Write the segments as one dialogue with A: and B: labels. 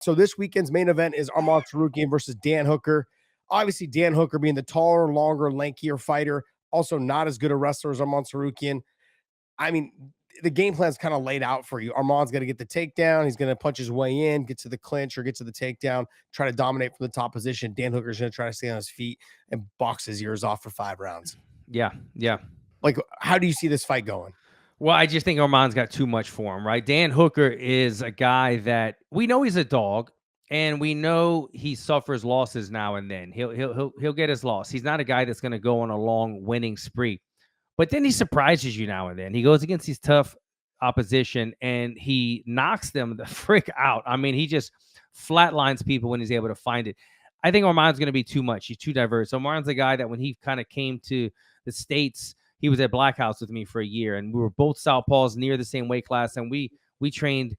A: So this weekend's main event is Arman Tsarukyan versus Dan Hooker. Obviously, Dan Hooker being the taller, longer, lankier fighter, also not as good a wrestler as Arman Tsarukyan. I mean, the game plan's kind of laid out for you. Arman's going to get the takedown. He's going to punch his way in, get to the clinch or get to the takedown, try to dominate from the top position. Dan Hooker's going to try to stay on his feet and box his ears off for 5 rounds.
B: Yeah.
A: Like, how do you see this fight going?
B: Well, I just think Arman's got too much for him, right? Dan Hooker is a guy that we know he's a dog, and we know he suffers losses now and then. He'll get his loss. He's not a guy that's going to go on a long winning spree, but then he surprises you now and then. He goes against these tough opposition and he knocks them the frick out. I mean, he just flatlines people when he's able to find it. I think Arman's going to be too much. He's too diverse. Arman's a guy that when he kind of came to the States, he was at Black House with me for a year, and we were both southpaws near the same weight class, and we trained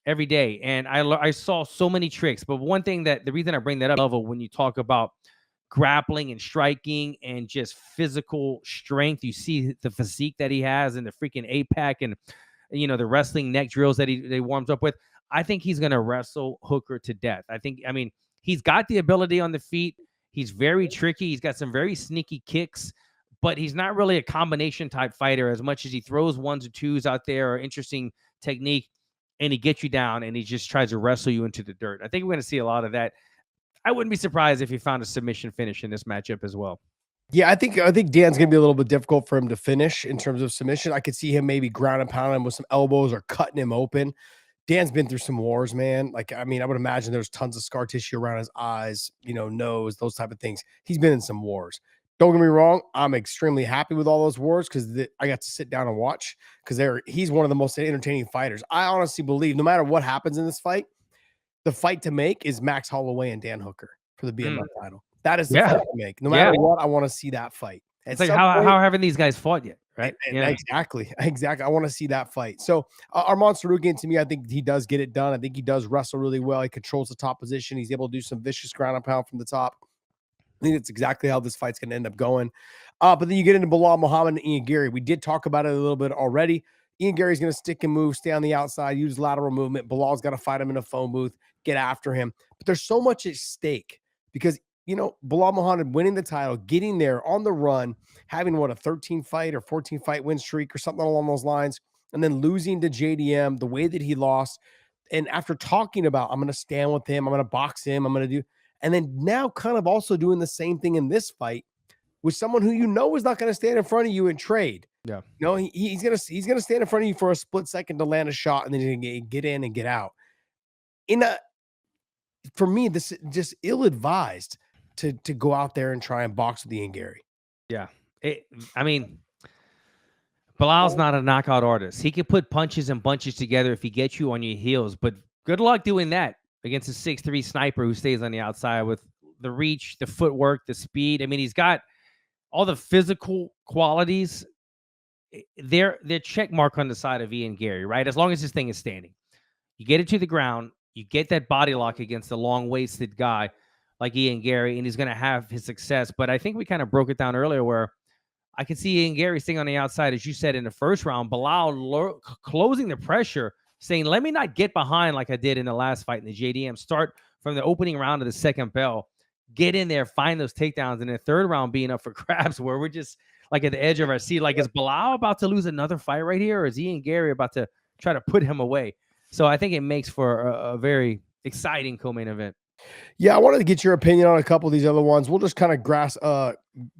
B: every day. And I saw so many tricks. But one thing that the reason I bring that up level when you talk about grappling and striking and just physical strength, you see the physique that he has and the freaking 8-pack and the wrestling neck drills that he warms up with. I think he's going to wrestle Hooker to death. I mean, he's got the ability on the feet. He's very tricky. He's got some very sneaky kicks. But he's not really a combination type fighter as much as he throws 1s or 2s out there or interesting technique, and he gets you down and he just tries to wrestle you into the dirt. I think we're going to see a lot of that. I wouldn't be surprised if he found a submission finish in this matchup as well.
A: Yeah, I think Dan's going to be a little bit difficult for him to finish in terms of submission. I could see him maybe ground and pounding him with some elbows or cutting him open. Dan's been through some wars, man. Like, I mean, I would imagine there's tons of scar tissue around his eyes, nose, those type of things. He's been in some wars. Don't get me wrong. I'm extremely happy with all those wars because I got to sit down and watch because he's one of the most entertaining fighters. I honestly believe no matter what happens in this fight, the fight to make is Max Holloway and Dan Hooker for the BMF title. That is the fight to make. No matter what, I want to see that fight.
B: It's like how haven't these guys fought yet, right?
A: Exactly. I want to see that fight. So Arman Tsarukyan, to me, I think he does get it done. I think he does wrestle really well. He controls the top position. He's able to do some vicious ground and pound from the top. I think that's exactly how this fight's going to end up going. But then you get into Belal Muhammad and Ian Gary. We did talk about it a little bit already. Ian Gary's going to stick and move, stay on the outside, use lateral movement. Belal's got to fight him in a phone booth, get after him. But there's so much at stake because, Belal Muhammad winning the title, getting there on the run, having a 13-fight or 14-fight win streak or something along those lines, and then losing to JDM the way that he lost. And after talking about, I'm going to stand with him, I'm going to box him, I'm going to do – and then now kind of also doing the same thing in this fight with someone who is not going to stand in front of you and trade.
B: Yeah.
A: He's going to stand in front of you for a split second to land a shot and then he's going to get in and get out. For me, this is just ill-advised to go out there and try and box with Ian Gary.
B: Yeah. Bilal's not a knockout artist. He can put punches and bunches together if he gets you on your heels, but good luck doing that against a 6'3" sniper who stays on the outside with the reach, the footwork, the speed. I mean, he's got all the physical qualities. They're check mark on the side of Ian Gary, right? As long as this thing is standing. You get it to the ground, you get that body lock against a long-waisted guy like Ian Gary, and he's going to have his success. But I think we kind of broke it down earlier where I can see Ian Gary staying on the outside, as you said in the first round. Belal closing the pressure, saying, let me not get behind like I did in the last fight in the JDM. Start from the opening round of the second bell. Get in there, find those takedowns. And the third round being up for grabs where we're just like at the edge of our seat. Like, is Belal about to lose another fight right here? Or is Ian Gary about to try to put him away? So I think it makes for a very exciting co-main event.
A: Yeah, I wanted to get your opinion on a couple of these other ones. We'll just kind of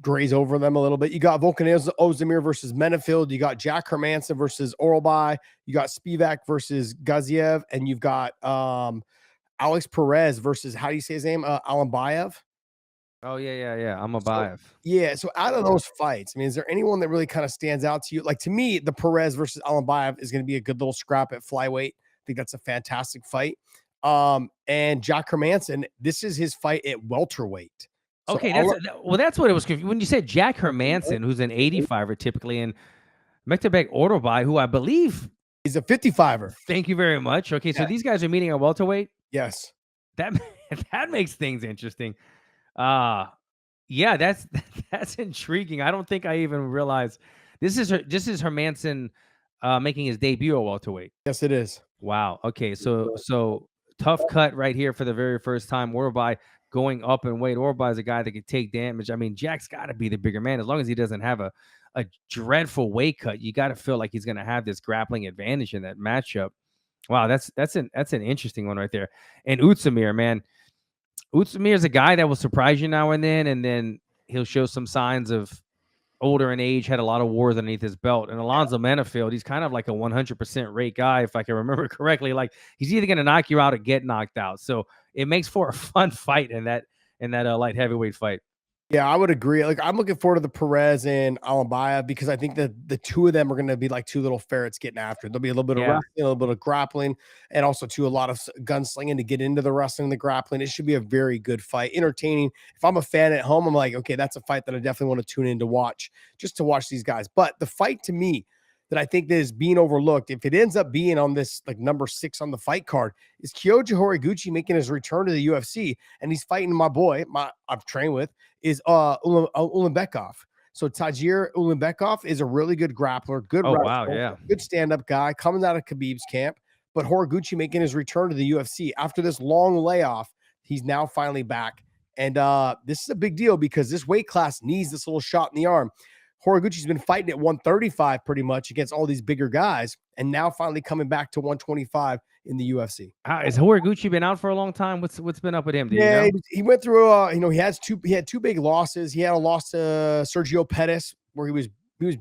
A: graze over them a little bit. You got Volkan Ozdemir versus Menefield. You got Jack Hermanson versus Oralbai. You got Spivak versus Gaziev. And you've got Alex Perez versus, how do you say his name? Alambayev.
B: Oh, yeah. Alambayev.
A: So out of those fights, I mean, is there anyone that really kind of stands out to you? Like, to me, the Perez versus Alambayev is going to be a good little scrap at flyweight. I think that's a fantastic fight. And Jack Hermanson, this is his fight at welterweight. So
B: okay, that's what it was. When you said Jack Hermanson, who's an 85er typically, and Mektabek Oralbai, who I believe
A: is a 55er.
B: Thank you very much. Okay, so these guys are meeting at welterweight.
A: Yes,
B: that makes things interesting. Yeah, that's intriguing. I don't think I even realized this is Hermanson making his debut at welterweight.
A: Yes, it is.
B: Wow. Okay, so tough cut right here for the very first time. Orbai going up in weight. Orbai is a guy that can take damage. I mean, Jack's got to be the bigger man as long as he doesn't have a dreadful weight cut. You got to feel like he's going to have this grappling advantage in that matchup. Wow, that's an interesting one right there. And Utsamir, man, Utsamir is a guy that will surprise you now and then he'll show some signs of older in age, had a lot of wars underneath his belt. And Alonzo Manifield, he's kind of like a 100% rate guy, if I can remember correctly. Like, he's either going to knock you out or get knocked out. So it makes for a fun fight in that light heavyweight fight.
A: Yeah, I would agree. Like, I'm looking forward to the Perez and Alambaya because I think that the two of them are going to be like two little ferrets getting after it. There'll be a little bit of wrestling, a little bit of grappling, and also a lot of gunslinging to get into the wrestling and the grappling. It should be a very good fight, entertaining. If I'm a fan at home, I'm like, okay, that's a fight that I definitely want to tune in to watch, just to watch these guys. But the fight to me that I think that is being overlooked, if it ends up being on this like number 6 on the fight card, is Kyoji Horiguchi making his return to the UFC, and he's fighting my boy, I've trained with, is Ulanbekov. So Tagir Ulanbekov is a really good grappler, good wrestler,
B: wow, yeah,
A: good stand-up guy coming out of Khabib's camp. But Horiguchi making his return to the UFC after this long layoff, he's now finally back. And this is a big deal because this weight class needs this little shot in the arm. Horiguchi's been fighting at 135 pretty much against all these bigger guys, and now finally coming back to 125 in the UFC.
B: Has Horiguchi been out for a long time? What's been up with him?
A: Yeah, he went through. He had two big losses. He had a loss to Sergio Pettis where he was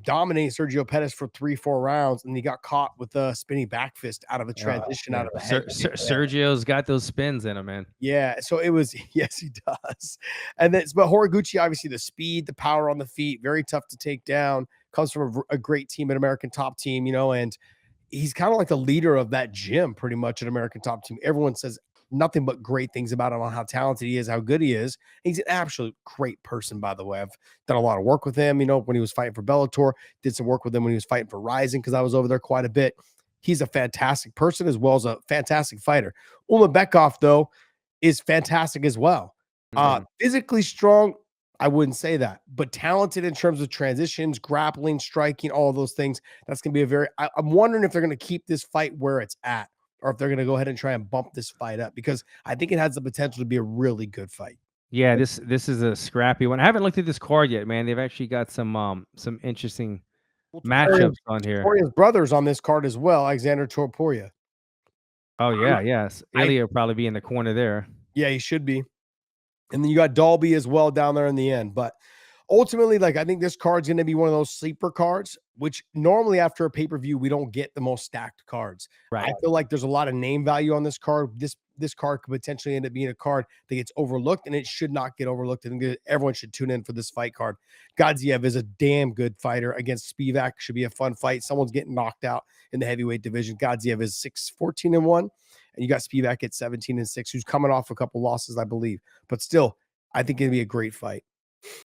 A: dominating Sergio Pettis for 3-4 rounds, and he got caught with a spinning back fist out of a transition out of a head.
B: Sergio's got those spins in him, man.
A: Yeah, so it was, yes, he does. And then, but Horiguchi, obviously the speed, the power on the feet, very tough to take down, comes from a great team, an American Top Team, and he's kind of like the leader of that gym, pretty much, an American Top Team. Everyone says nothing but great things about him, on how talented he is, how good he is. He's an absolute great person, by the way. I've done a lot of work with him, when he was fighting for Bellator, did some work with him when he was fighting for Rising, because I was over there quite a bit. He's a fantastic person as well as a fantastic fighter. Ulanbekov, though, is fantastic as well. Physically strong, I wouldn't say that, but talented in terms of transitions, grappling, striking, all of those things. That's going to be I'm wondering if they're going to keep this fight where it's at, or if they're going to go ahead and try and bump this fight up, because I think it has the potential to be a really good fight.
B: Yeah, this is a scrappy one. I haven't looked at this card yet, man. They've actually got some interesting matchups on here.
A: Topuria's brothers on this card as well, Alexander Topuria.
B: Oh, yeah, yes. Ilya will probably be in the corner there.
A: Yeah, he should be. And then you got Dalby as well down there in the end. But ultimately, I think this card's going to be one of those sleeper cards, which normally after a pay-per-view, we don't get the most stacked cards.
B: Right.
A: I feel like there's a lot of name value on this card. This card could potentially end up being a card that gets overlooked, and it should not get overlooked. I think everyone should tune in for this fight card. Gadziev is a damn good fighter against Spivak. Should be a fun fight. Someone's getting knocked out in the heavyweight division. Gadziev is 6-14-1, and you got Spivak at 17-6, who's coming off a couple losses, I believe. But still, I think it'd be a great fight.